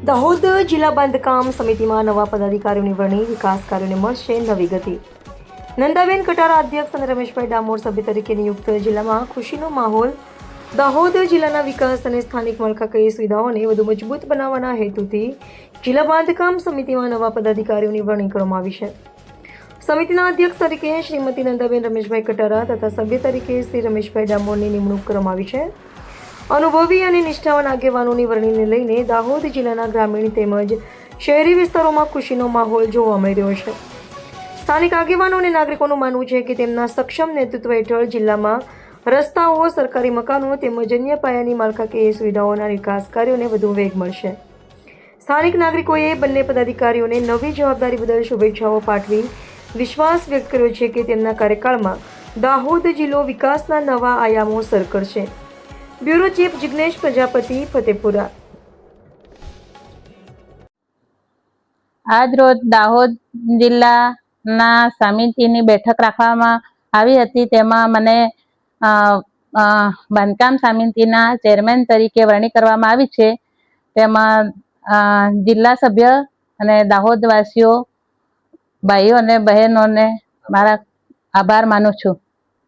દાહોદ જિલ્લા બાંધકામ સમિતિમાં નવા પદાધિકારીઓની વરણી, વિકાસ કાર્યોને મળશે નવી ગતિ. નંદાબેન કટારા અધ્યક્ષ અને રમેશભાઈ ડામોર સભ્ય તરીકે નિયુક્ત. જિલ્લામાં ખુશીનો માહોલ. દાહોદ જિલ્લાના વિકાસ અને સ્થાનિક માળખાકીય સુવિધાઓને વધુ મજબૂત બનાવવાના હેતુથી જિલ્લા બાંધકામ સમિતિમાં નવા પદાધિકારીઓની વરણી કરવામાં આવી છે. સમિતિના અધ્યક્ષ તરીકે શ્રીમતી નંદાબેન રમેશભાઈ કટારા તથા સભ્ય તરીકે શ્રી રમેશભાઈ ડામોરની નિમણૂક કરવામાં આવી છે. અનુભવી અને નિષ્ઠાવાન આગેવાનોની વરણીને લઈને દાહોદ જિલ્લાના ગ્રામીણ તેમજ શહેરી વિસ્તારોમાં ખુશીનો માહોલ જોવા મળી રહ્યો છે. સ્થાનિક આગેવાનો અને નાગરિકોનું માનવું છે કે તેમના સક્ષમ નેતૃત્વ હેઠળ જિલ્લામાં રસ્તાઓ, સરકારી મકાનો તેમજ અન્ય પાયાની માળખાકીય સુવિધાઓના વિકાસ કાર્યોને વધુ વેગ મળશે. સ્થાનિક નાગરિકોએ બંને પદાધિકારીઓને નવી જવાબદારી બદલ શુભેચ્છાઓ પાઠવી વિશ્વાસ વ્યક્ત કર્યો છે કે તેમના કાર્યકાળમાં દાહોદ જિલ્લો વિકાસના નવા આયામો સર કરશે. Bureau chief Jignesh Prajapati, Fatepura. આજ રોજ દાહોદ જિલ્લાના સમિતિની બેઠક રાખવામાં આવી હતી. તેમાં મને બાંધકામ સમિતિના ચેરમેન તરીકે વરણી કરવામાં આવી છે. તેમાં જિલ્લા સભ્ય અને દાહોદવાસીઓ ભાઈઓ અને બહેનોને મારા આભાર માનું છું.